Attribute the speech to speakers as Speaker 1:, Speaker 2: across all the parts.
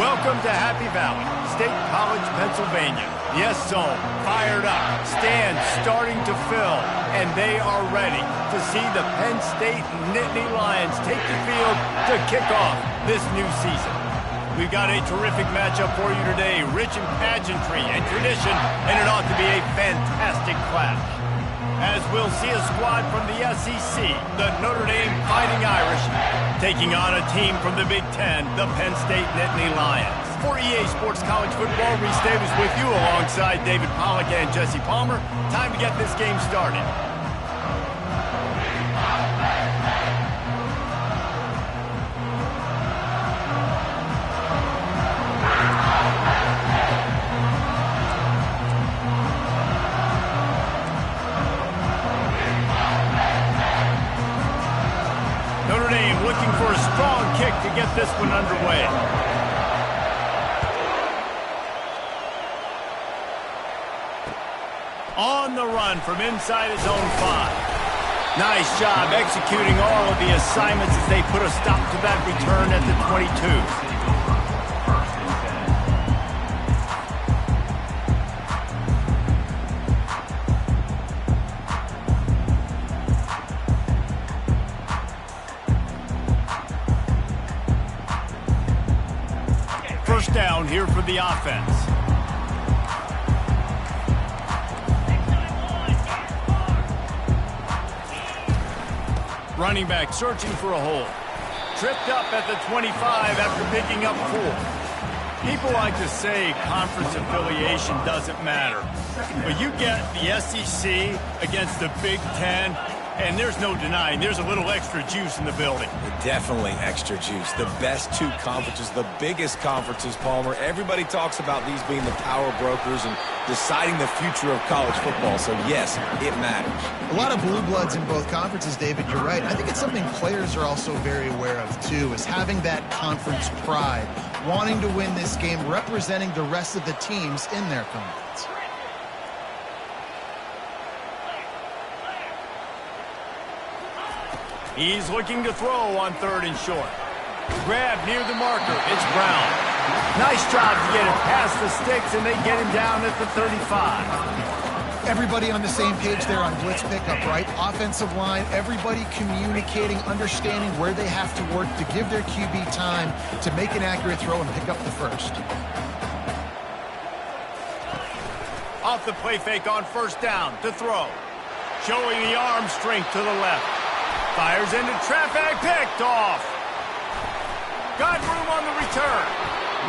Speaker 1: Welcome to Happy Valley, State College, Pennsylvania. Yes, zone, fired up, stands starting to fill, and they are ready to see the Penn State Nittany Lions take the field to kick off this new season. We've got a terrific matchup for you today, rich in pageantry and tradition, and it ought to be a fantastic clash. As we'll see a squad from the SEC, the Notre Dame Fighting Irish, taking on a team from the Big Ten, the Penn State Nittany Lions. For EA Sports College Football, Reese Davis with you alongside David Pollack and Jesse Palmer. Time to get this game started. Notre Dame looking for a strong kick to get this one underway. On the run from inside his own 5. Nice job executing all of the assignments as they put a stop to that return at the 22. First down here for the offense. Running back searching for a hole. Tripped up at the 25 after picking up 4. People like to say conference affiliation doesn't matter. But you get the SEC against the Big Ten, and there's no denying there's a little extra juice in the building.
Speaker 2: Definitely extra juice. The best two conferences, the biggest conferences, Palmer. Everybody talks about these being the power brokers and deciding the future of college football. So, yes, it matters.
Speaker 3: A lot of blue bloods in both conferences, David. You're right. I think it's something players are also very aware of, too, is having that conference pride, wanting to win this game, representing the rest of the teams in their conference.
Speaker 1: He's looking to throw on 3rd and short. Grab near the marker. It's Brown. Nice job to get it past the sticks, and they get him down at the 35.
Speaker 3: Everybody on the same page there on blitz pickup, right? Offensive line, everybody communicating, understanding where they have to work to give their QB time to make an accurate throw and pick up the first.
Speaker 1: Off the play fake on 1st down to throw. Showing the arm strength to the left. Fires into traffic, picked off. Got room on the return.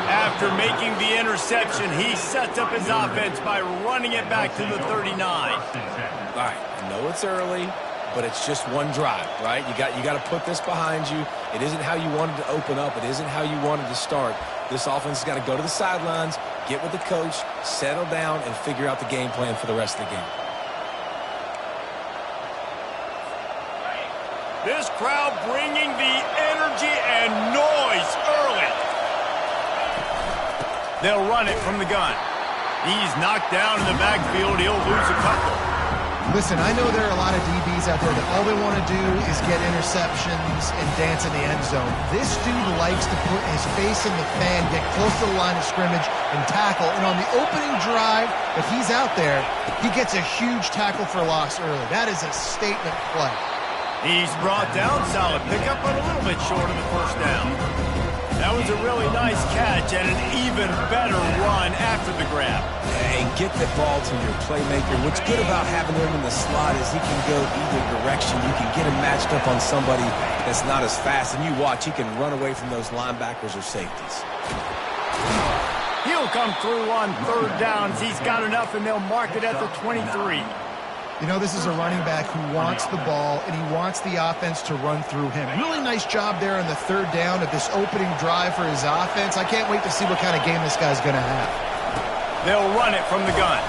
Speaker 1: After making the interception, he sets up his offense by running it back to the 39.
Speaker 2: All right, I know it's early, but it's just one drive, right? You got to put this behind you. It isn't how you wanted to open up. It isn't how you wanted to start. This offense has got to go to the sidelines, get with the coach, settle down, and figure out the game plan for the rest of the game.
Speaker 1: This crowd bringing the energy and noise early. They'll run it from the gun. He's knocked down in the backfield. He'll lose a couple.
Speaker 3: Listen, I know there are a lot of DBs out there that all they want to do is get interceptions and dance in the end zone. This dude likes to put his face in the fan, get close to the line of scrimmage, and tackle. And on the opening drive, if he's out there, he gets a huge tackle for loss early. That is a statement play.
Speaker 1: He's brought down, solid pickup, but a little bit short of the 1st down. That was a really nice catch and an even better run after the grab.
Speaker 2: And get the ball to your playmaker. What's good about having him in the slot is he can go either direction. You can get him matched up on somebody that's not as fast. And you watch, he can run away from those linebackers or safeties.
Speaker 1: He'll come through on 3rd downs. He's got enough, and they'll mark it at the 23.
Speaker 3: You know, this is a running back who wants the ball, and he wants the offense to run through him. Really nice job there on the 3rd down of this opening drive for his offense. I can't wait to see what kind of game this guy's going to have.
Speaker 1: They'll run it from the gun.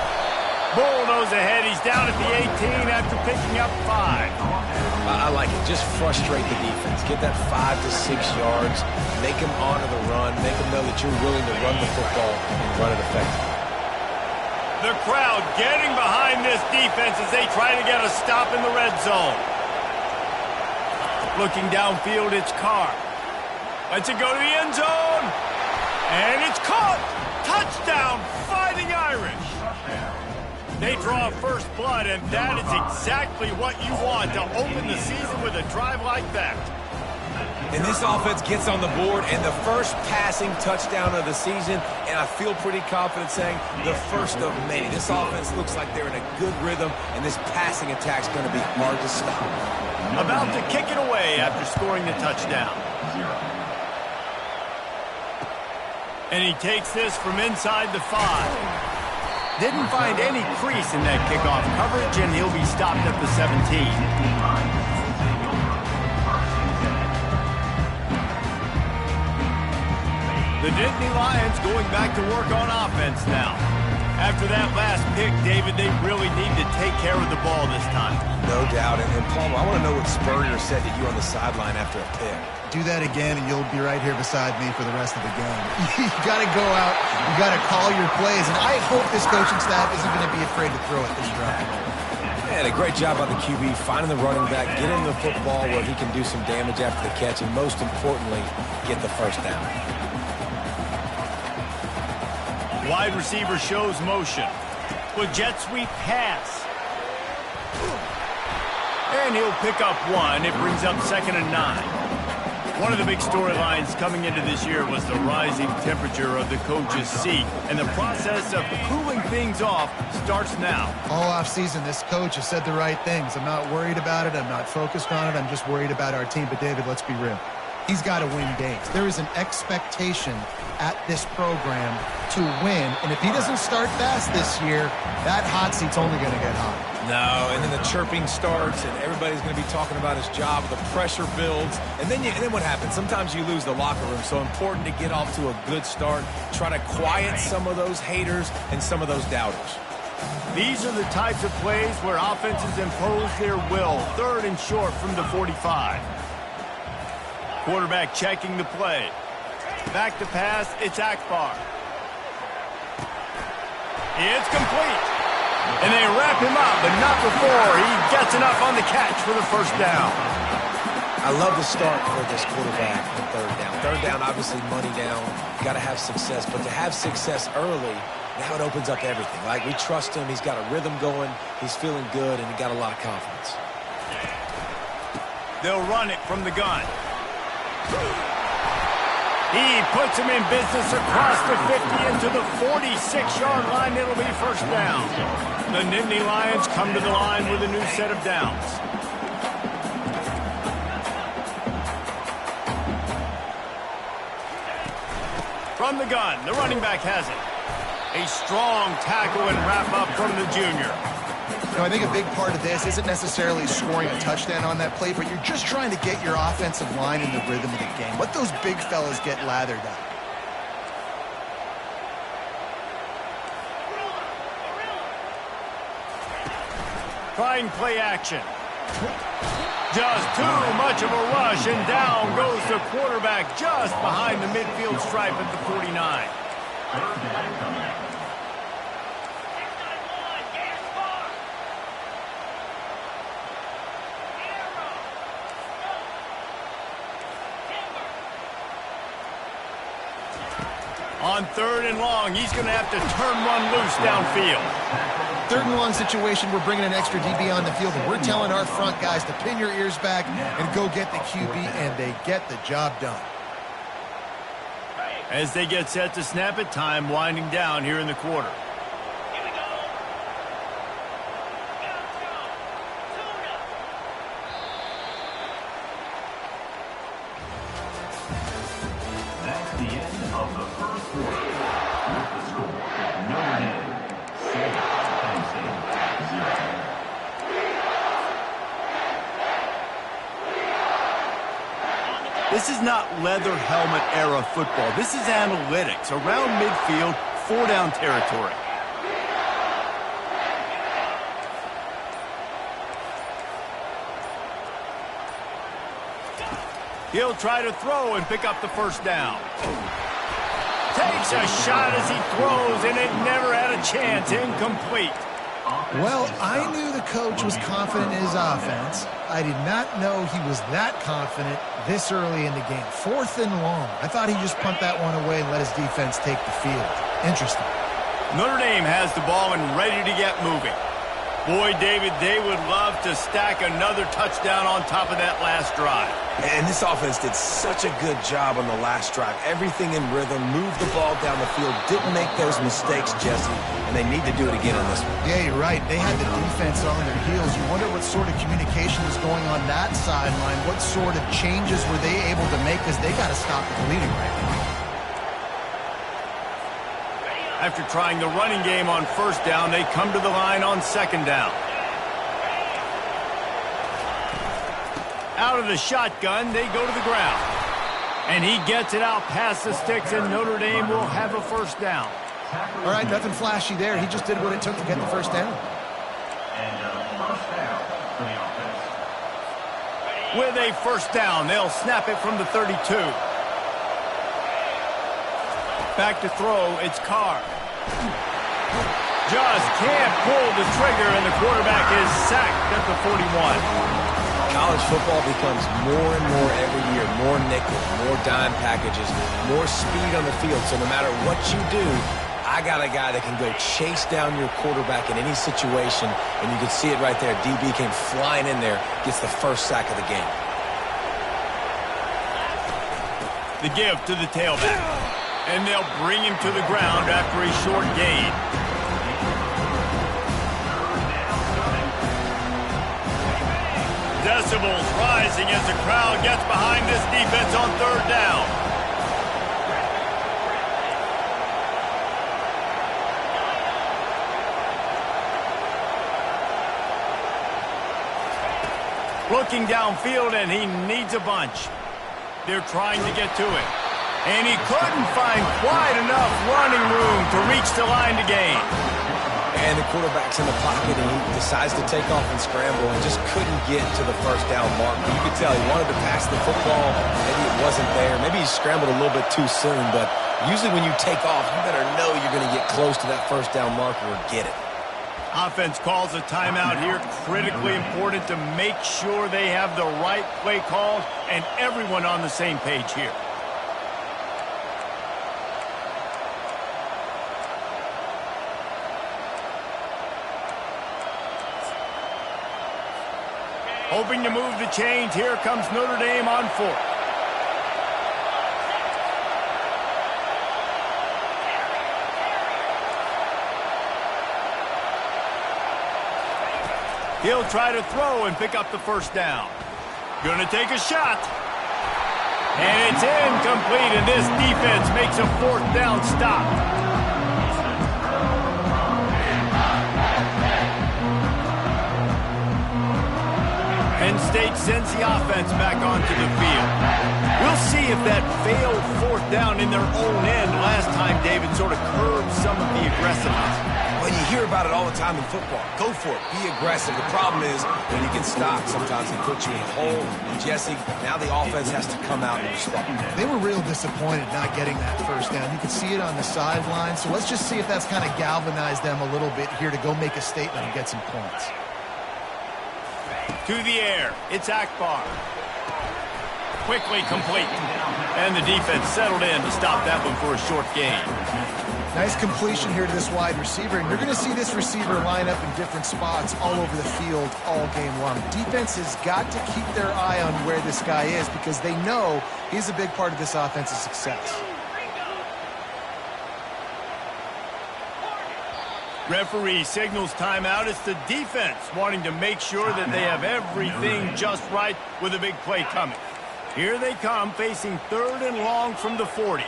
Speaker 1: Bulldoze ahead. He's down at the 18 after picking up 5.
Speaker 2: I like it. Just frustrate the defense. Get that 5 to 6 yards. Make them honor the run. Make them know that you're willing to run the football and run it effectively.
Speaker 1: The crowd getting behind this defense as they try to get a stop in the red zone. Looking downfield, it's Carr. Lets it go to the end zone. And it's caught! Touchdown, Fighting Irish! They draw first blood, and that is exactly what you want to open the season with a drive like that.
Speaker 2: And this offense gets on the board, and the first passing touchdown of the season, and I feel pretty confident saying the first of many. This offense looks like they're in a good rhythm, and this passing attack's going to be hard to stop.
Speaker 1: About to kick it away after scoring the touchdown. And he takes this from inside the 5. Didn't find any crease in that kickoff coverage, and he'll be stopped at the 17. The Nittany Lions going back to work on offense now. After that last pick, David, they really need to take care of the ball this time.
Speaker 2: No doubt. And Palmer, I want to know what Spurrier said to you on the sideline after a pick.
Speaker 3: Do that again, and you'll be right here beside me for the rest of the game. You got to go out. You got to call your plays. And I hope this coaching staff isn't going to be afraid to throw it this drive.
Speaker 2: And a great job by the QB, finding the running back, getting the football where he can do some damage after the catch, and most importantly, get the first down.
Speaker 1: Wide receiver shows motion. With jet sweep pass. And he'll pick up 1. It brings up 2nd and 9. One of the big storylines coming into this year was the rising temperature of the coach's seat. And the process of cooling things off starts now.
Speaker 3: All offseason, this coach has said the right things. I'm not worried about it. I'm not focused on it. I'm just worried about our team. But, David, let's be real. He's got to win games. There is an expectation at this program to win. And if he doesn't start fast this year, that hot seat's only going to get hot.
Speaker 2: No, and then the chirping starts, and everybody's going to be talking about his job. The pressure builds, and then what happens? Sometimes you lose the locker room, so important to get off to a good start. Try to quiet some of those haters and some of those doubters.
Speaker 1: These are the types of plays where offenses impose their will. 3rd and short from the 45. Quarterback checking the play. Back to pass, it's Akbar. It's complete. And they wrap him up, but not before he gets enough on the catch for the first down.
Speaker 2: I love the start for this quarterback on 3rd down. 3rd down, obviously money down. Got to have success, but to have success early, now it opens up everything. Like, we trust him. He's got a rhythm going. He's feeling good, and he got a lot of confidence.
Speaker 1: They'll run it from the gun. He puts him in business across the 50 into the 46-yard line. It'll be first down. The Nittany Lions come to the line with a new set of downs. From the gun, the running back has it. A strong tackle and wrap-up from the junior.
Speaker 3: You know, I think a big part of this isn't necessarily scoring a touchdown on that play, but you're just trying to get your offensive line in the rhythm of the game. Let those big fellas get lathered up.
Speaker 1: Trying play action. Just too much of a rush, and down goes the quarterback just behind the midfield stripe at the 49. On 3rd and long, he's going to have to turn one loose downfield.
Speaker 3: 3rd and long situation, we're bringing an extra DB on the field, and we're telling our front guys to pin your ears back and go get the QB, and they get the job done.
Speaker 1: As they get set to snap it, time winding down here in the quarter.
Speaker 4: That's the end of the first quarter. With the score, Notre 7, Penn State 0.
Speaker 1: This is not leather helmet era football. This is analytics. Around midfield, 4-down territory. He'll try to throw and pick up the first down. Takes a shot as he throws, and it never had a chance. Incomplete.
Speaker 3: Well, I knew the coach was confident in his offense. I did not know he was that confident this early in the game. 4th and long. I thought he'd just punt that one away and let his defense take the field. Interesting.
Speaker 1: Notre Dame has the ball and ready to get moving. Boy, David, they would love to stack another touchdown on top of that last drive.
Speaker 2: And this offense did such a good job on the last drive. Everything in rhythm, moved the ball down the field, didn't make those mistakes, Jesse, and they need to do it again on this one.
Speaker 3: Yeah, you're right. They had the defense on their heels. You wonder what sort of communication was going on that sideline. What sort of changes were they able to make, because they got to stop the bleeding right now.
Speaker 1: After trying the running game on 1st down, they come to the line on 2nd down. Out of the shotgun, they go to the ground. And he gets it out past the sticks, and Notre Dame will have a 1st down.
Speaker 3: All right, nothing flashy there. He just did what it took to get the 1st down.
Speaker 4: And first down for the offense.
Speaker 1: With a 1st down, they'll snap it from the 32. Back to throw, it's Carr. Just can't pull the trigger, and the quarterback is sacked at the 41.
Speaker 2: College football becomes more and more every year, more nickel, more dime packages, more speed on the field. So no matter what you do, I got a guy that can go chase down your quarterback in any situation, and you can see it right there. DB came flying in there, gets the 1st sack of the game.
Speaker 1: The give to the tailback. And they'll bring him to the ground after a short gain. Decibels rising as the crowd gets behind this defense on 3rd down. Looking downfield, and he needs a bunch. They're trying to get to it. And he couldn't find quite enough running room to reach the line to gain.
Speaker 2: And the quarterback's in the pocket, and he decides to take off and scramble and just couldn't get to the 1st down mark. You could tell he wanted to pass the football. Maybe it wasn't there. Maybe he scrambled a little bit too soon. But usually when you take off, you better know you're going to get close to that 1st down marker or get it.
Speaker 1: Offense calls a timeout here. Critically important to make sure they have the right play called and everyone on the same page here. Hoping to move the chains. Here comes Notre Dame on 4th. He'll try to throw and pick up the 1st down. Gonna take a shot. And it's incomplete, and this defense makes a 4th down stop. Penn State sends the offense back onto the field. We'll see if that failed 4th down in their own end last time, David, sort of curbed some of the aggressiveness.
Speaker 2: Well, you hear about it all the time in football. Go for it. Be aggressive. The problem is when you get stopped, sometimes they put you in a hole. And Jesse, now the offense has to come out and respond.
Speaker 3: They were real disappointed not getting that 1st down. You could see it on the sideline. So let's just see if that's kind of galvanized them a little bit here to go make a statement and get some points.
Speaker 1: To the air, it's Akbar. Quickly complete. And the defense settled in to stop that one for a short gain.
Speaker 3: Nice completion here to this wide receiver. And you're going to see this receiver line up in different spots all over the field all game long. Defense has got to keep their eye on where this guy is because they know he's a big part of this offense's success.
Speaker 1: Referee signals timeout. It's the defense wanting to make sure that they have everything just right with a big play coming. Here they come, facing 3rd and long from the 40.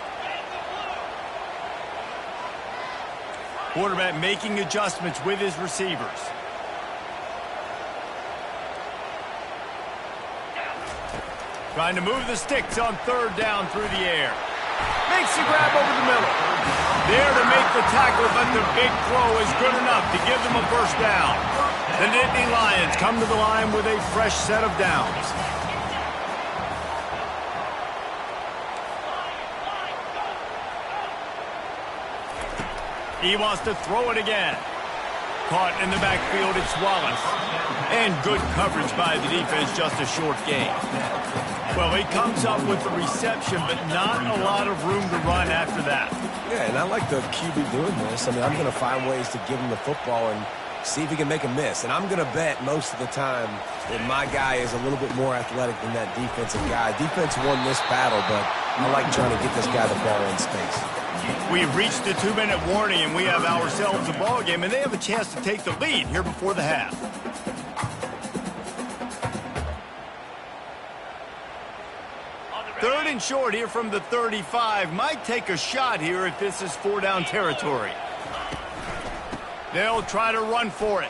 Speaker 1: Quarterback making adjustments with his receivers. Trying to move the sticks on 3rd down through the air. Makes the grab over the middle. There to make the tackle, but the big throw is good enough to give them a 1st down. The Nittany Lions come to the line with a fresh set of downs. He wants to throw it again. Caught in the backfield, it's Wallace. And good coverage by the defense, just a short gain. Well, he comes up with the reception, but not a lot of room to run after that.
Speaker 2: Yeah, and I like the QB doing this. I mean, I'm going to find ways to give him the football and see if he can make a miss. And I'm going to bet most of the time that my guy is a little bit more athletic than that defensive guy. Defense won this battle, but I like trying to get this guy the ball in space.
Speaker 1: We've reached the 2-minute warning, and we have ourselves a ball game, and they have a chance to take the lead here before the half. Third and short here from the 35. Might take a shot here if this is 4-down territory. They'll try to run for it.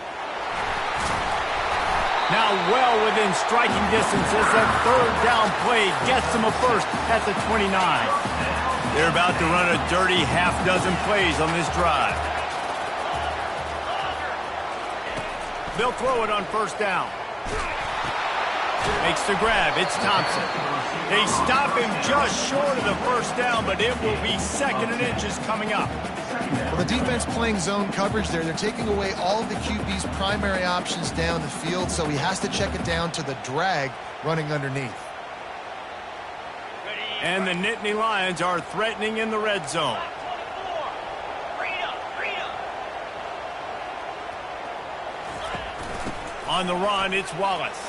Speaker 1: Now well within striking distance as that 3rd-down play gets them a first at the 29. They're about to run a dirty half-dozen plays on this drive. They'll throw it on 1st down. Makes the grab. It's Thompson. They stop him just short of the 1st down, but it will be 2nd and inches coming up.
Speaker 3: Well, the defense playing zone coverage there. They're taking away all of the QB's primary options down the field, so he has to check it down to the drag running underneath.
Speaker 1: And the Nittany Lions are threatening in the red zone. On the run, it's Wallace.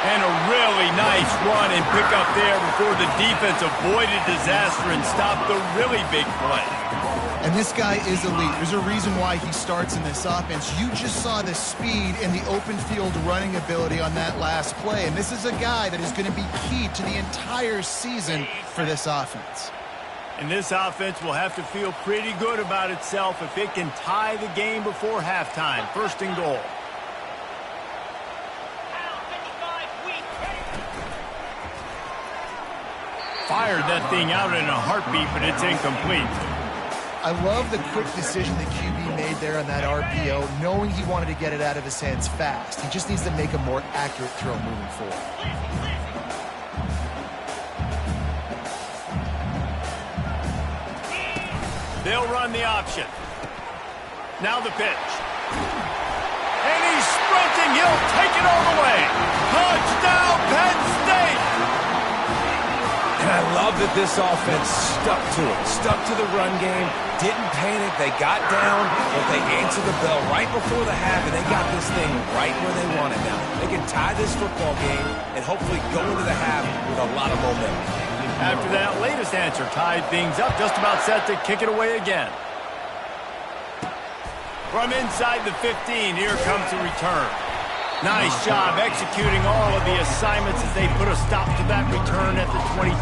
Speaker 1: And a really nice run and pick up there before the defense avoided disaster and stopped the really big play.
Speaker 3: And this guy is elite. There's a reason why he starts in this offense. You just saw the speed and the open field running ability on that last play. And this is a guy that is going to be key to the entire season for this offense.
Speaker 1: And this offense will have to feel pretty good about itself if it can tie the game before halftime. 1st and goal. Fired that thing out in a heartbeat, but it's incomplete.
Speaker 3: I love the quick decision that QB made there on that RPO, knowing he wanted to get it out of his hands fast. He just needs to make a more accurate throw moving forward.
Speaker 1: They'll run the option. Now the pitch. And he's sprinting. He'll take it all the way. Touchdown, Penn State!
Speaker 2: And I love that this offense stuck to it, stuck to the run game, didn't panic, they got down, but they answered the bell right before the half, and they got this thing right where they want it now. They can tie this football game and hopefully go into the half with a lot of momentum.
Speaker 1: After that latest answer, tied things up, just about set to kick it away again. From inside the 15, here comes the return. Nice job executing all of the assignments as they put a stop to that return at the 22.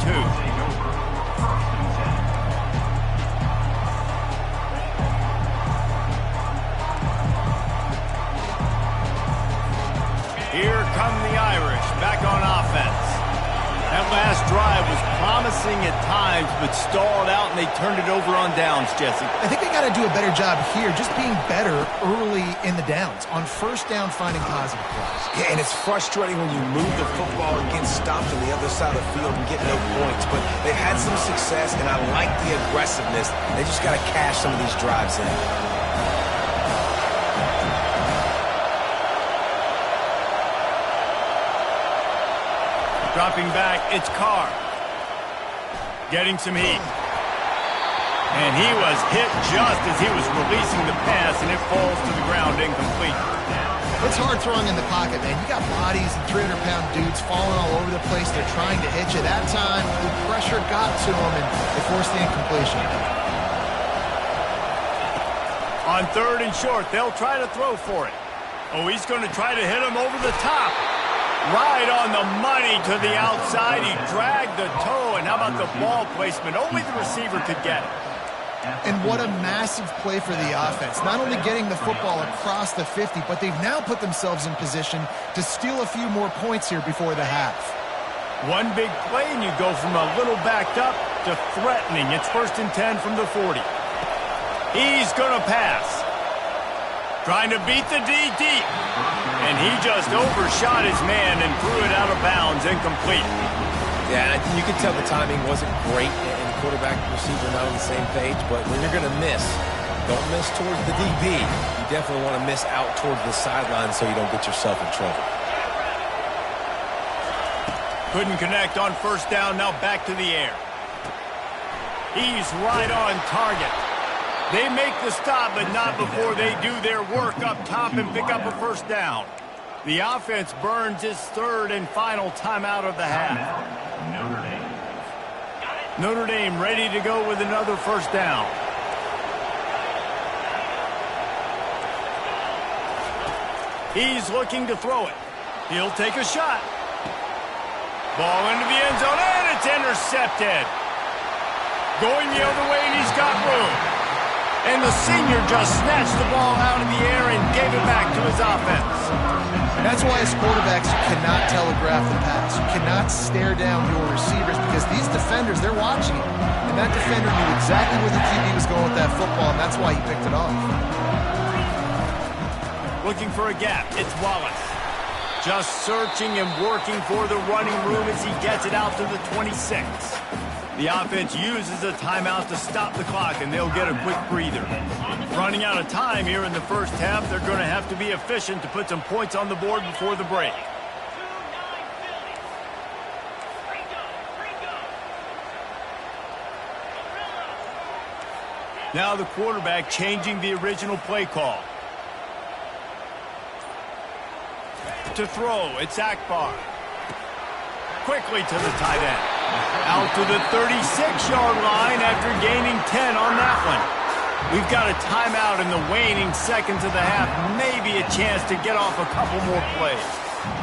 Speaker 1: Here come the Irish back on offense. That last drive was promising at times, but stalled out, and they turned it over on downs, Jesse.
Speaker 3: I think they got to do a better job here, just being better early in the downs. On 1st down, finding positive plays.
Speaker 2: Yeah, and it's frustrating when you move the football and get stopped on the other side of the field and get no points. But they've had some success, and I like the aggressiveness. They just got to cash some of these drives in.
Speaker 1: Dropping back, it's Carr. Getting some heat. And he was hit just as he was releasing the pass, and it falls to the ground incomplete.
Speaker 3: It's hard throwing in the pocket, man. You got bodies and 300-pound dudes falling all over the place. They're trying to hit you. That time, the pressure got to them, and they forced the incompletion.
Speaker 1: On 3rd and short, they'll try to throw for it. Oh, he's going to try to hit him over the top. Right on the money to the outside. He dragged the toe, and how about the ball placement? Only the receiver could get it.
Speaker 3: And what a massive play for the offense. Not only getting the football across the 50, but they've now put themselves in position to steal a few more points here before the half.
Speaker 1: One big play, and you go from a little backed up to threatening. It's 1st and 10 from the 40. He's going to pass. Trying to beat the D deep. And he just overshot his man and threw it out of bounds, incomplete.
Speaker 2: Yeah, you can tell the timing wasn't great, and quarterback and receiver not on the same page, but when you're going to miss, Don't miss towards the DB. You definitely want to miss out towards the sideline so you don't get yourself in trouble.
Speaker 1: Couldn't connect on first down. Now back to the air. He's right on target. They make the stop, but not before they do their work up top and pick up a first down. The offense burns its third and final timeout of the half.
Speaker 4: Notre Dame.
Speaker 1: Notre Dame ready to go with another first down. He's looking to throw it. He'll take a shot. Ball into the end zone, and it's intercepted. Going the other way, and he's got room. And the senior just snatched the ball out of the air and gave it back to his offense.
Speaker 3: That's why as quarterbacks, you cannot telegraph the pass. You cannot stare down your receivers because these defenders, they're watching it. And that defender knew exactly where the QB was going with that football, and that's why he picked it off.
Speaker 1: Looking for a gap. It's Wallace. Just searching and working for the running room as he gets it out to the 26. The offense uses a timeout to stop the clock, and they'll get a quick breather. Running out of time here in the first half, they're going to have to be efficient to put some points on the board before the break. Now the quarterback changing the original play call. To throw, it's Akbar. Quickly to the tight end. Out to the 36-yard line after gaining 10 on that one. We've got a timeout in the waning seconds of the half. Maybe a chance to get off a couple more plays.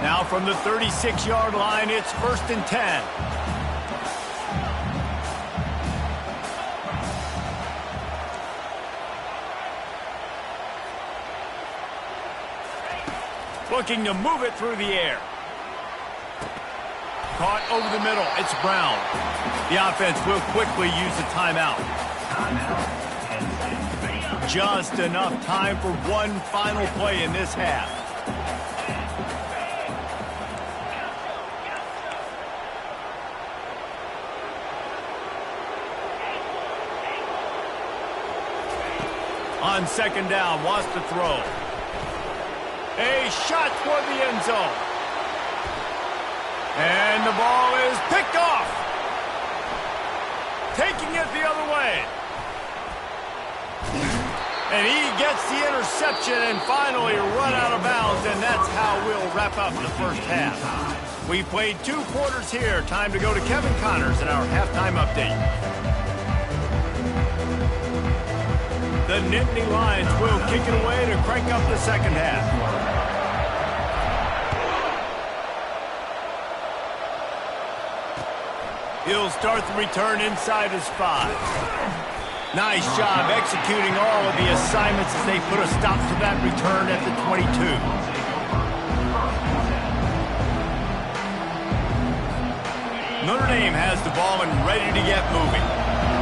Speaker 1: Now from the 36-yard line, it's 1st and 10. Looking to move it through the air. Caught over the middle. It's Brown. The offense will quickly use a timeout. Just enough time for one final play in this half. On second down, wants to throw. A shot toward the end zone. And the ball is picked off. Taking it the other way. And he gets the interception and finally run out of bounds, and that's how we'll wrap up the first half. We played 2 quarters here. Time to go to Kevin Connors in our halftime update. The Nittany Lions will kick it away to crank up the second half. He'll start the return inside his 5. Nice job executing all of the assignments as they put a stop to that return at the 22. Notre Dame has the ball and ready to get moving.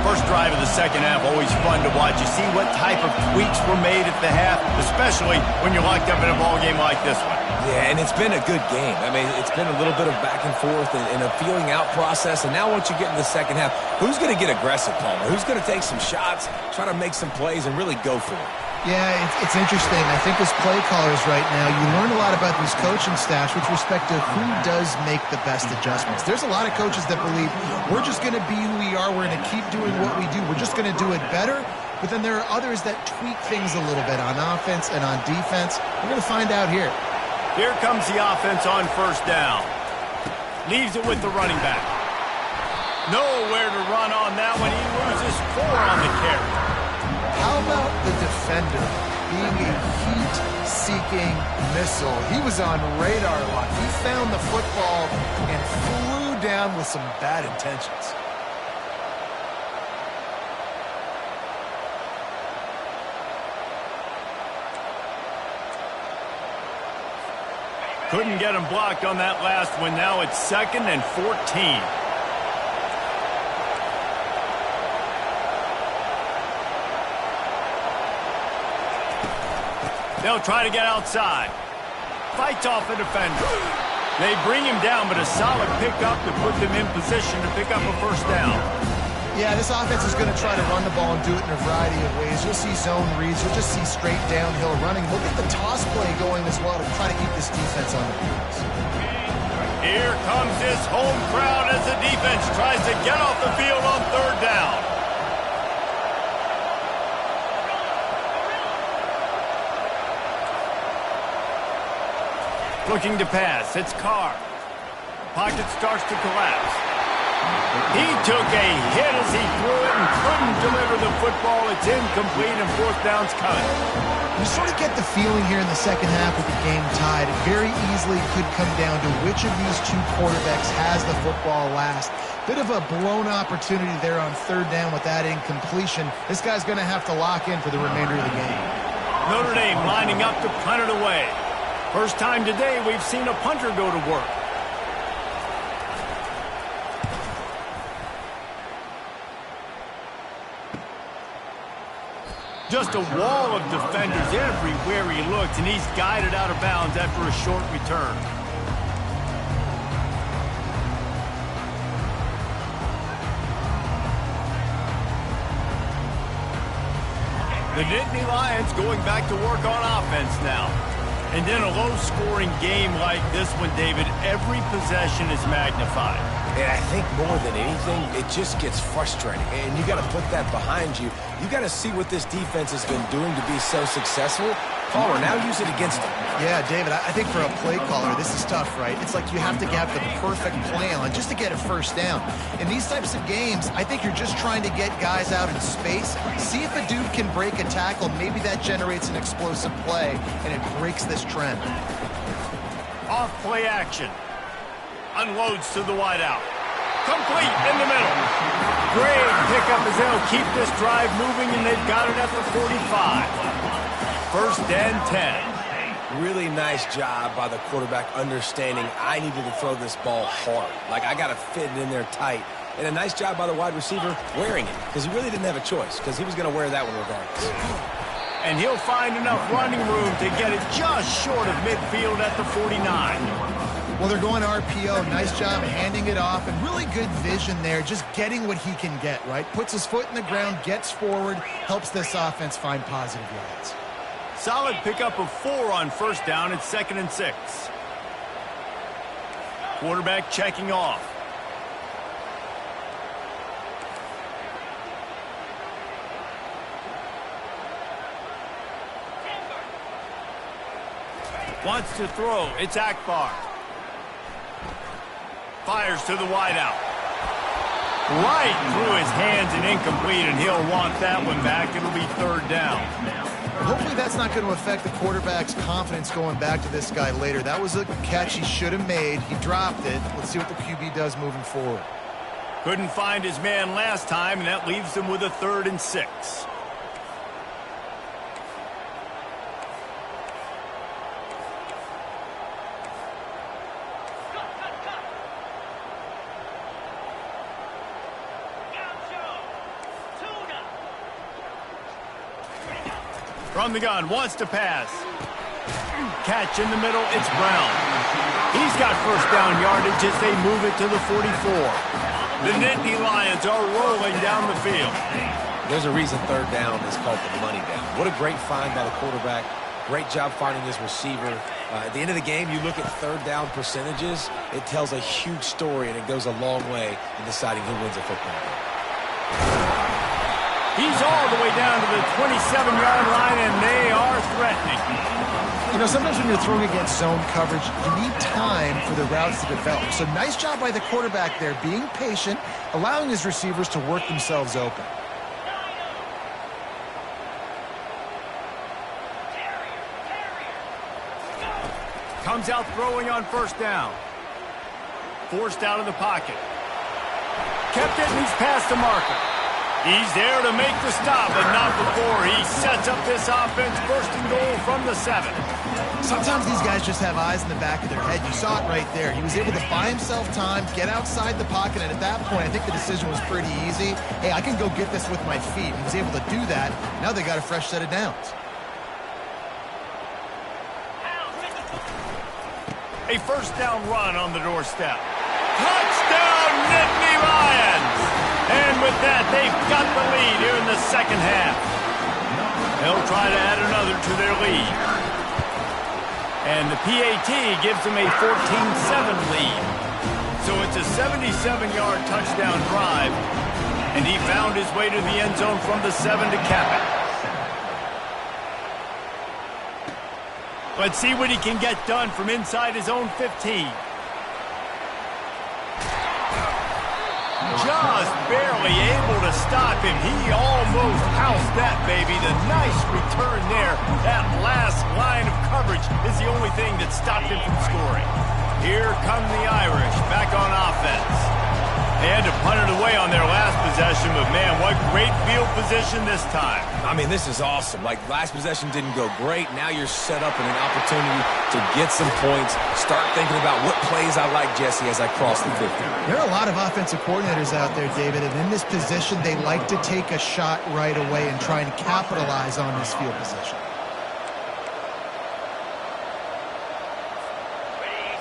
Speaker 1: First drive of the second half, always fun to watch. You see what type of tweaks were made at the half, especially when you're locked up in a ball game like this one.
Speaker 2: Yeah, and it's been a good game. I mean, it's been a little bit of back and forth and a feeling out process. And now once you get in the second half, who's going to get aggressive, Palmer? Who's going to take some shots, try to make some plays, and really go for it?
Speaker 3: Yeah, it's interesting. I think as play callers right now, you learn a lot about these coaching staffs with respect to who does make the best adjustments. There's a lot of coaches that believe we're just going to be who we are. We're going to keep doing what we do. We're just going to do it better. But then there are others that tweak things a little bit on offense and on defense. We're going to find out here.
Speaker 1: Here comes the offense on first down. Leaves it with the running back. Nowhere to run on that one. He loses 4 on the carry.
Speaker 3: How about the defender being a heat-seeking missile? He was on radar lock. He found the football and flew down with some bad intentions.
Speaker 1: Couldn't get him blocked on that last one. Now it's 2nd and 14. They'll try to get outside. Fights off a defender. They bring him down, but a solid pickup to put them in position to pick up a first down.
Speaker 3: Yeah, this offense is going to try to run the ball and do it in a variety of ways. You'll see zone reads. You'll just see straight downhill running. Look at the toss play going as well to try to keep this defense on the heels.
Speaker 1: Here comes this home crowd as the defense tries to get off the field on third down. Looking to pass. It's Carr. Pocket starts to collapse. He took a hit as he threw it and couldn't deliver the football. It's incomplete and fourth down's coming.
Speaker 3: You sort of get the feeling here in the second half with the game tied. It very easily could come down to which of these two quarterbacks has the football last. Bit of a blown opportunity there on third down with that incompletion. This guy's going to have to lock in for the remainder of the game.
Speaker 1: Notre Dame lining up to punt it away. First time today we've seen a punter go to work. Just a wall of defenders everywhere he looks, and he's guided out of bounds after a short return. The Nittany Lions going back to work on offense now. And in a low-scoring game like this one, David, every possession is magnified.
Speaker 2: And I think more than anything, it just gets frustrating. And you got to put that behind you. You got to see what this defense has been doing to be so successful. Caller, now use it against them.
Speaker 3: Yeah, David, I think for a play caller, this is tough, right? It's like you have to get the perfect plan on just to get a first down. In these types of games, I think you're just trying to get guys out in space, see if a dude can break a tackle. Maybe that generates an explosive play, and it breaks this trend.
Speaker 1: Off play action. Unloads to the wideout. Complete in the middle. Great pickup as they'll keep this drive moving, and they've got it at the 45. First and 10.
Speaker 2: Really nice job by the quarterback understanding I needed to throw this ball hard. Like, I got to fit it in there tight. And a nice job by the wide receiver wearing it, because he really didn't have a choice, because he was going to wear that one regardless.
Speaker 1: And he'll find enough running room to get it just short of midfield at the 49.
Speaker 3: Well, they're going RPO. Nice job handing it off, and really good vision there, just getting what he can get, right? Puts his foot in the ground, gets forward, helps this offense find positive yards.
Speaker 1: Solid pickup of 4 on first down. It's 2nd and 6. Quarterback checking off. Wants to throw. It's Akbar. Fires to the wideout. Right through his hands and incomplete, and he'll want that one back. It'll be third down.
Speaker 3: Hopefully that's not going to affect the quarterback's confidence going back to this guy later. That was a catch he should have made. He dropped it. Let's see what the QB does moving forward.
Speaker 1: Couldn't find his man last time, and that leaves him with a 3rd and 6. From the gun, wants to pass. Catch in the middle, it's Brown. He's got first down yardage as they move it to the 44. The Nittany Lions are rolling down the field.
Speaker 2: There's a reason third down is called the money down. What a great find by the quarterback. Great job finding his receiver. At the end of the game, you look at third down percentages, it tells a huge story, and it goes a long way in deciding who wins a football game.
Speaker 1: He's all the way down to the 27-yard line, and they are threatening.
Speaker 3: You know, sometimes when you're throwing against zone coverage, you need time for the routes to develop. So nice job by the quarterback there, being patient, allowing his receivers to work themselves open.
Speaker 1: Comes out throwing on first down. Forced out of the pocket. Kept it, and he's past the marker. He's there to make the stop, but not before he sets up this offense. First and goal from the 7.
Speaker 3: Sometimes these guys just have eyes in the back of their head. You saw it right there. He was able to buy himself time, get outside the pocket, and at that point, I think the decision was pretty easy. Hey, I can go get this with my feet. He was able to do that. Now they got a fresh set of downs.
Speaker 1: A first down run on the doorstep. Touchdown, Nittany Lions! And with that, they've got the lead here in the second half. They'll try to add another to their lead. And the PAT gives them a 14-7 lead. So it's a 77-yard touchdown drive. And he found his way to the end zone from the 7 to cap it. Let's see what he can get done from inside his own 15. Just barely able to stop him. He almost housed that, baby. The nice return there. That last line of coverage is the only thing that stopped him from scoring. Here come the Irish back on offense. They had to punt it away on their last possession, but man, what great field position this time.
Speaker 2: I mean, this is awesome. Like, last possession didn't go great. Now you're set up in an opportunity to get some points. Start thinking about what plays I like, Jesse, as I cross the 50.
Speaker 3: There are a lot of offensive coordinators out there, David, and in this position, they like to take a shot right away and try and capitalize on this field position.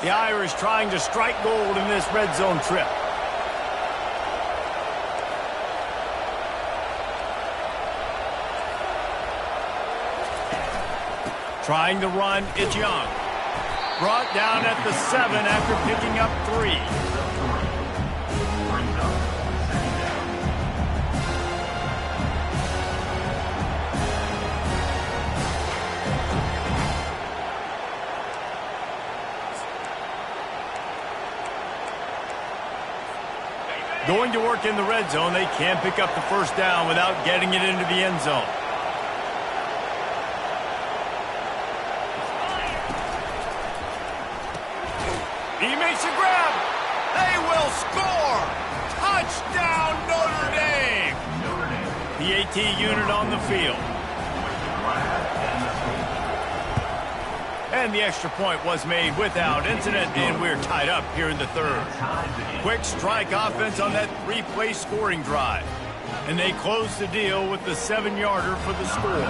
Speaker 1: The Irish trying to strike gold in this red zone trip. Trying to run, it's Young. Brought down at the 7 after picking up 3. Going to work in the red zone, they can't pick up the first down without getting it into the end zone. He makes a grab. They will score. Touchdown, Notre Dame. PAT unit on the field. And the extra point was made without incident, and we're tied up here in the third. Quick strike offense on that 3-play scoring drive. And they close the deal with the 7-yarder for the score.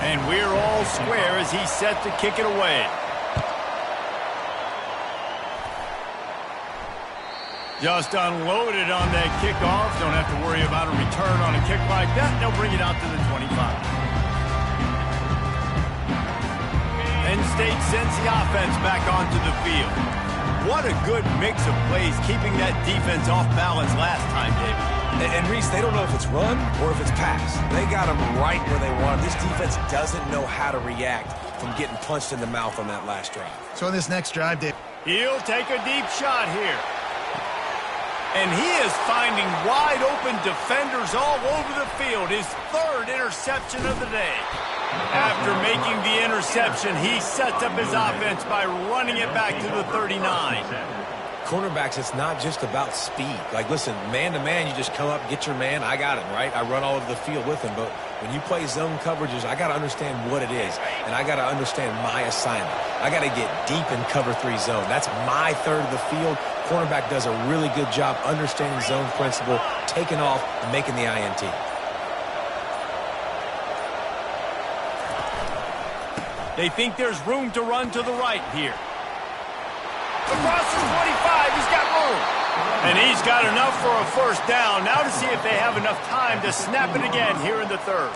Speaker 1: And we're all square as he's set to kick it away. Just unloaded on that kickoff. Don't have to worry about a return on a kick like that. They'll bring it out to the 25. Penn State sends the offense back onto the field. What a good mix of plays, keeping that defense off balance last time, David.
Speaker 2: And Reese, they don't know if it's run or if it's pass. They got them right where they want them. This defense doesn't know how to react from getting punched in the mouth on that last drive.
Speaker 3: So on this next drive, Dave,
Speaker 1: he'll take a deep shot here. And he is finding wide-open defenders all over the field. His third interception of the day. After making the interception, he sets up his offense by running it back to the 39.
Speaker 2: Cornerbacks, it's not just about speed. Like, listen, man-to-man, you just come up, get your man, I got him, right? I run all over the field with him. But when you play zone coverages, I got to understand what it is. And I got to understand my assignment. I got to get deep in cover 3 zone. That's my third of the field. Cornerback does a really good job understanding zone principle, taking off, and making the INT.
Speaker 1: They think there's room to run to the right here. Across the 25, he's got room. And he's got enough for a first down. Now to see if they have enough time to snap it again here in the third.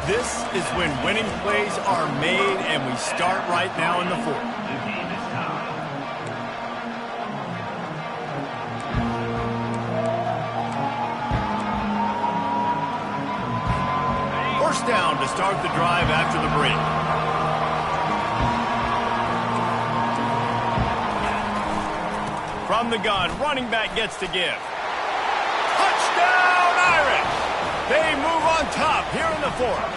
Speaker 1: This is when winning plays are made, and we start right now in the fourth. First down to start the drive after the break. From the gun, running back gets to give. Touchdown, Irish! They move on top here in the fourth.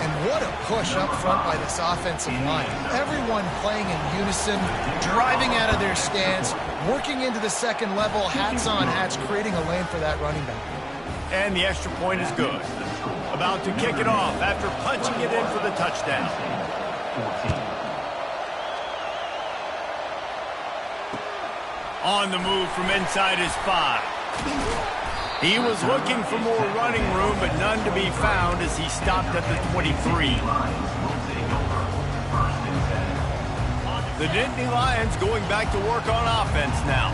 Speaker 3: and what a push up front by this offensive line. Everyone playing in unison, driving out of their stance, working into the second level, hats on hats, creating a lane for that running back.
Speaker 1: And the extra point is good. About to kick it off after punching it in for the touchdown. On the move from inside his 5. He was looking for more running room, but none to be found as he stopped at the 23. The Nittany Lions going back to work on offense now.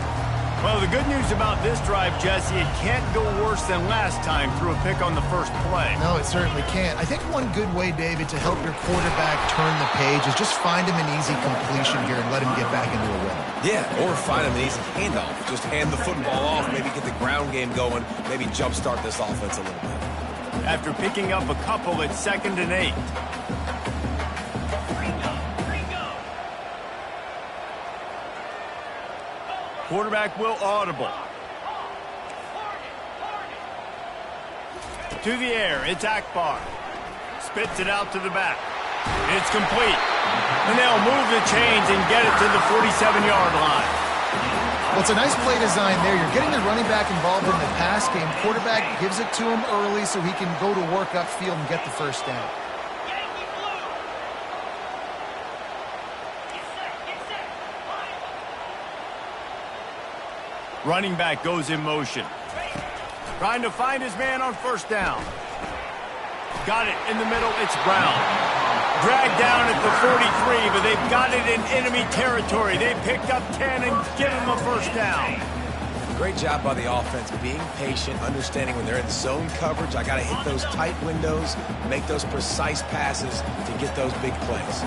Speaker 1: Well, the good news about this drive, Jesse, it can't go worse than last time through a pick on the first play.
Speaker 3: No, it certainly can't. I think one good way, David, to help your quarterback turn the page is just find him an easy completion here and let him get back into a rhythm.
Speaker 2: Yeah, or find him an easy handoff. Just hand the football off, maybe get the ground game going, maybe jumpstart this offense a little bit.
Speaker 1: After picking up a couple, it's 2nd and 8. Quarterback will audible. To the air, it's Akbar. Spits it out to the back. It's complete. And they'll move the chains and get it to the 47-yard line.
Speaker 3: Well, it's a nice play design there. You're getting the running back involved in the pass game. Quarterback gives it to him early so he can go to work upfield and get the first down.
Speaker 1: Running back goes in motion. Trying to find his man on first down. Got it in the middle. It's Brown. Dragged down at the 43, but they've got it in enemy territory. They picked up 10 and give him a first down.
Speaker 2: Great job by the offense, being patient, understanding when they're in zone coverage, I got to hit those tight windows, make those precise passes to get those big plays.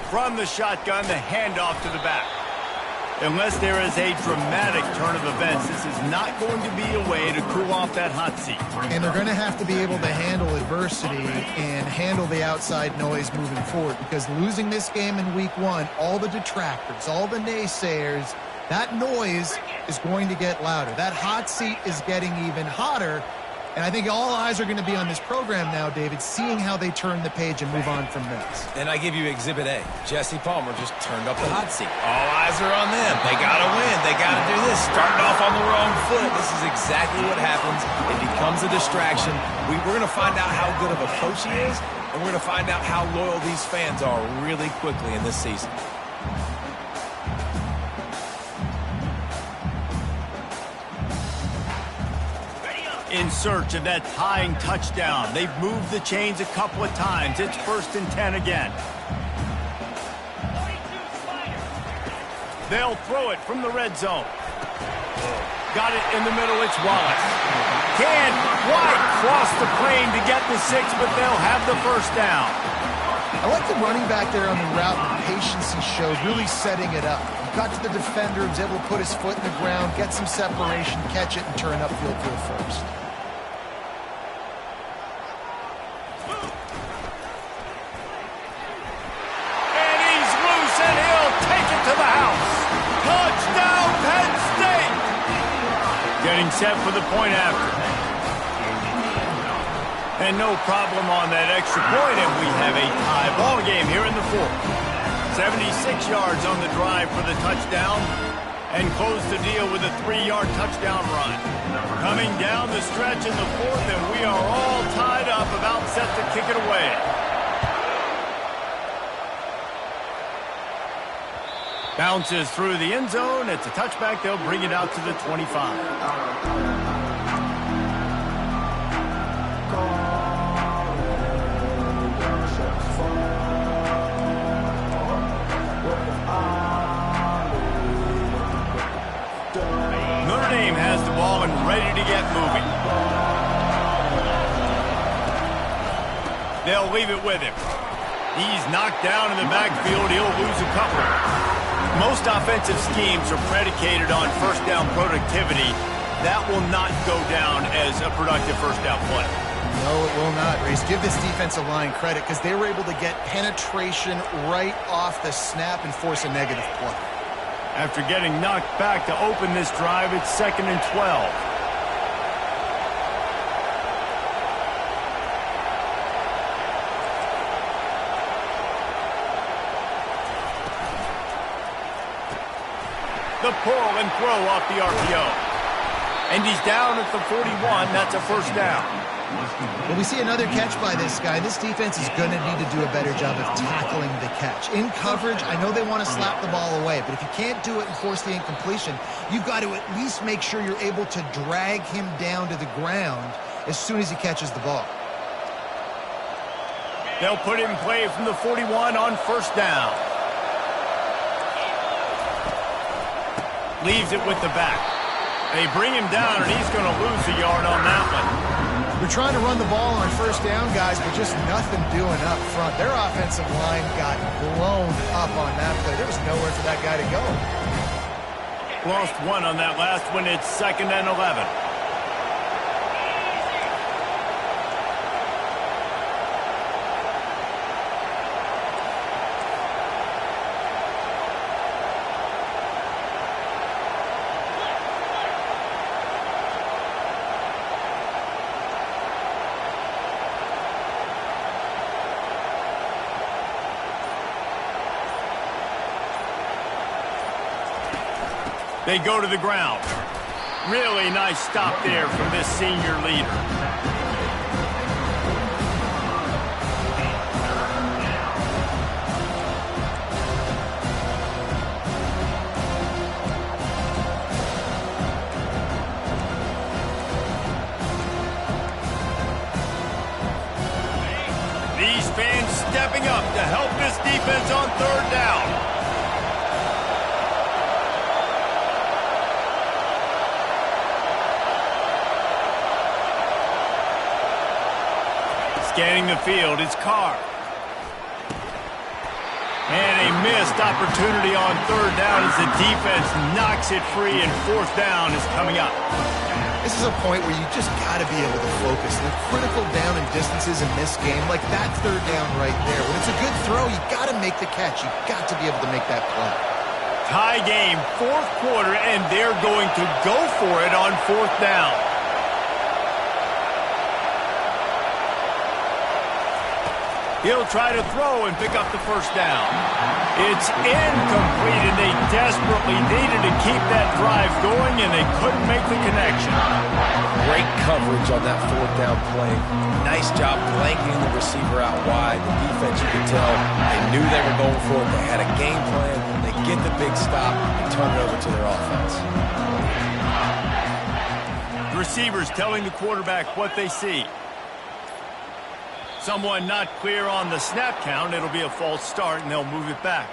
Speaker 1: From the shotgun, the handoff to the back. Unless there is a dramatic turn of events, this is not going to be a way to cool off that hot seat.
Speaker 3: And they're going to have to be able to handle adversity and handle the outside noise moving forward, because losing this game in week 1, all the detractors, all the naysayers, that noise is going to get louder. That hot seat is getting even hotter. And I think all eyes are going to be on this program now, David, seeing how they turn the page and move on from this.
Speaker 2: And I give you Exhibit A. Jesse Palmer just turned up the hot seat. All eyes are on them. They got to win. They got to do this. Starting off on the wrong foot. This is exactly what happens. It becomes a distraction. We're going to find out how good of a coach he is, and we're going to find out how loyal these fans are really quickly in this season.
Speaker 1: In search of that tying touchdown. They've moved the chains a couple of times. It's 1st and 10 again. They'll throw it from the red zone. Got it in the middle. It's Wallace. Can White cross the plane to get the 6, but they'll have the first down.
Speaker 3: I like the running back there on the route, the patience he showed, really setting it up. He got to the defender, was able to put his foot in the ground, get some separation, catch it, and turn upfield for the first.
Speaker 1: And he's loose, and he'll take it to the house. Touchdown, Penn State! Getting set for the point after. And no problem on that extra point, and we have a tie ball game here in the 4th. 76 yards on the drive for the touchdown, and close the deal with a 3-yard touchdown run. Coming down the stretch in the 4th, and we are all tied up, about set to kick it away. Bounces through the end zone. It's a touchback. They'll bring it out to the 25. Notre Dame has the ball and ready to get moving. They'll leave it with him. He's knocked down in the backfield. He'll lose a couple. Most offensive schemes are predicated on first down productivity. That will not go down as a productive first down play.
Speaker 3: No, it will not, Reese. Give this defensive line credit because they were able to get penetration right off the snap and force a negative play.
Speaker 1: After getting knocked back to open this drive, it's 2nd and 12. The pull and throw off the RPO. And he's down at the 41. That's a first down.
Speaker 3: Well, we see another catch by this guy. This defense is going to need to do a better job of tackling the catch. In coverage, I know they want to slap the ball away, but if you can't do it and force the incompletion, you've got to at least make sure you're able to drag him down to the ground as soon as he catches the ball.
Speaker 1: They'll put it in play from the 41 on first down. Leaves it with the back. They bring him down, and he's going to lose a yard on that one.
Speaker 3: They're trying to run the ball on first down, guys, but just nothing doing up front. Their offensive line got blown up on that play. There was nowhere for that guy to go.
Speaker 1: Lost one on that last one. It's 2nd and 11. They go to the ground. Really nice stop there from this senior leader. These fans stepping up to help this defense on third down. Scanning the field, it's Carr. And a missed opportunity on third down as the defense knocks it free, and fourth down is coming up.
Speaker 3: This is a point where you just got to be able to focus. The critical down and distances in this game, like that third down right there. When it's a good throw, you got to make the catch. You got to be able to make that play.
Speaker 1: Tie game, fourth quarter, and they're going to go for it on fourth down. He'll try to throw and pick up the first down. It's incomplete, and they desperately needed to keep that drive going, and they couldn't make the connection.
Speaker 2: Great coverage on that fourth down play. Nice job blanketing the receiver out wide. The defense, you could tell, they knew they were going for it. They had a game plan. They get the big stop and turn it over to their offense.
Speaker 1: The receivers telling the quarterback what they see. Someone not clear on the snap count. It'll be a false start, and they'll move it back.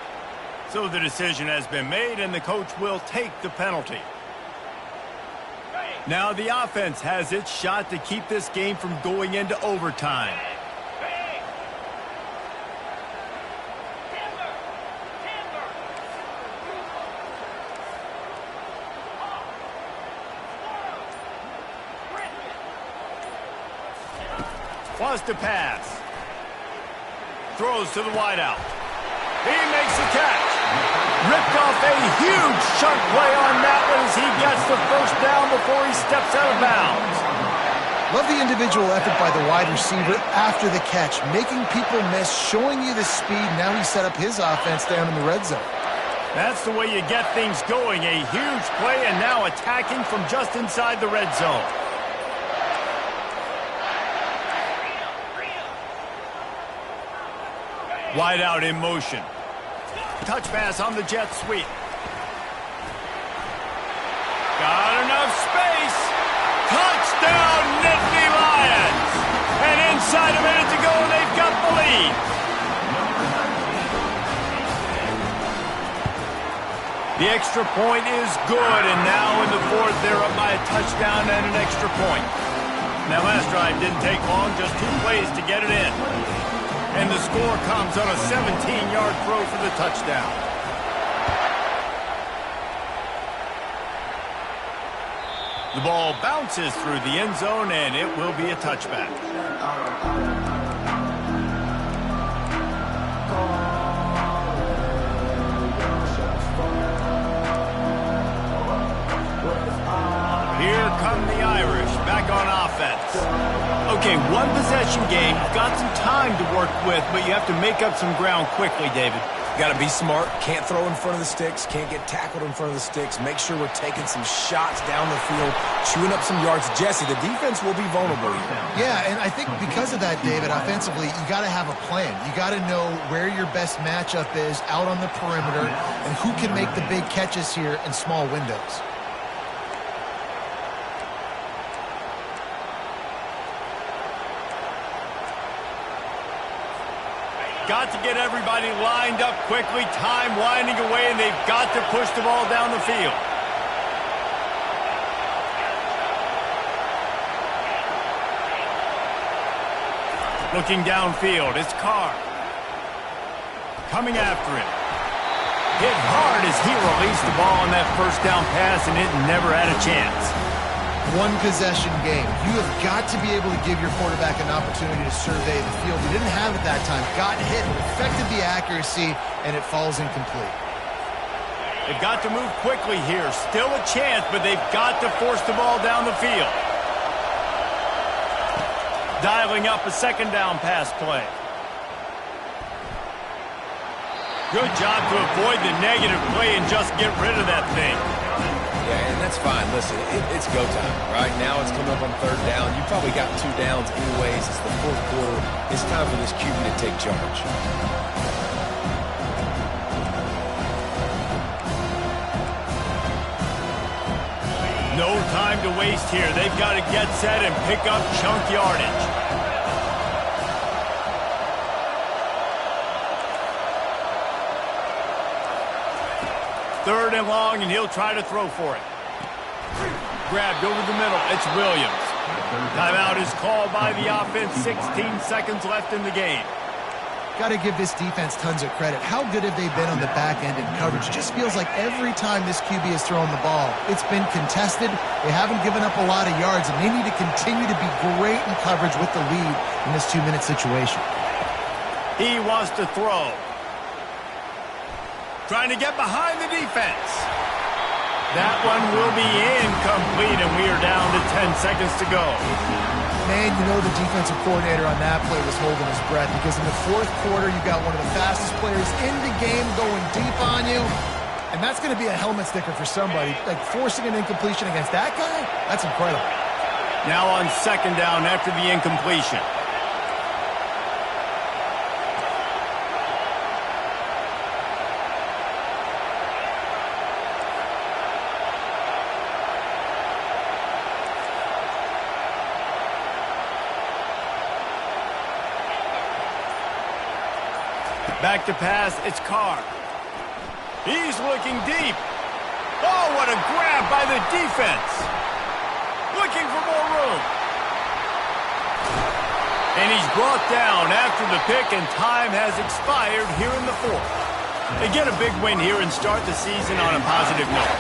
Speaker 1: So the decision has been made, and the coach will take the penalty. Now the offense has its shot to keep this game from going into overtime. Wants to pass. Throws to the wideout. He makes the catch. Ripped off a huge chunk play on that one as he gets the first down before he steps out of bounds.
Speaker 3: Love the individual effort by the wide receiver after the catch, making people miss, showing you the speed. Now he set up his offense down in the red zone.
Speaker 1: That's the way you get things going. A huge play, and now attacking from just inside the red zone. Wide out in motion. Touch pass on the jet sweep. Got enough space. Touchdown, Nittany Lions. And inside a minute to go, they've got the lead. The extra point is good, and now in the fourth, they're up by a touchdown and an extra point. That last drive didn't take long, just 2 plays to get it in. And the score comes on a 17-yard throw for the touchdown. The ball bounces through the end zone, and it will be a touchback. Here come the Irish, back on offense. Okay, one possession game. You've got some time to work with, but you have to make up some ground quickly, David.
Speaker 2: Got to be smart. Can't throw in front of the sticks. Can't get tackled in front of the sticks. Make sure we're taking some shots down the field, chewing up some yards. Jesse, the defense will be vulnerable here.
Speaker 3: Yeah, and I think because of that, David, offensively, you got to have a plan. You got to know where your best matchup is out on the perimeter and who can make the big catches here in small windows.
Speaker 1: got to get everybody lined up quickly, time winding away, and they've got to push the ball down the field. Looking downfield, it's Carr. Coming after him. Hit hard as he released the ball on that first down pass, and it never had a chance.
Speaker 3: One possession game. You have got to be able to give your quarterback an opportunity to survey the field. He didn't have it that time. Got hit, but affected the accuracy, and it falls incomplete.
Speaker 1: They've got to move quickly here. Still a chance, but they've got to force the ball down the field. Dialing up a second down pass play. Good job to avoid the negative play and just get rid of that thing.
Speaker 2: Yeah, and that's fine. Listen, it's go time, right? Now it's coming up on third down. You've probably got 2 downs anyways. It's the fourth quarter. It's time for this QB to take charge.
Speaker 1: No time to waste here. They've got to get set and pick up chunk yardage. Third and long, and he'll try to throw for it. Grabbed over the middle. It's Williams. Timeout is called by the offense. 16 seconds left in the game.
Speaker 3: Got to give this defense tons of credit. How good have they been on the back end in coverage? Just feels like every time this QB has thrown the ball, it's been contested. They haven't given up a lot of yards, and they need to continue to be great in coverage with the lead in this 2-minute situation.
Speaker 1: He wants to throw. Trying to get behind the defense. That one will be incomplete, and we are down to 10 seconds to go.
Speaker 3: Man, you know the defensive coordinator on that play was holding his breath, because in the fourth quarter, you got one of the fastest players in the game going deep on you, and that's going to be a helmet sticker for somebody. Like, forcing an incompletion against that guy, that's incredible.
Speaker 1: Now on second down after the incompletion. Back to pass, it's Carr. He's looking deep. Oh, what a grab by the defense. Looking for more room. And he's brought down after the pick, and time has expired here in the fourth. They get a big win here and start the season on a positive note.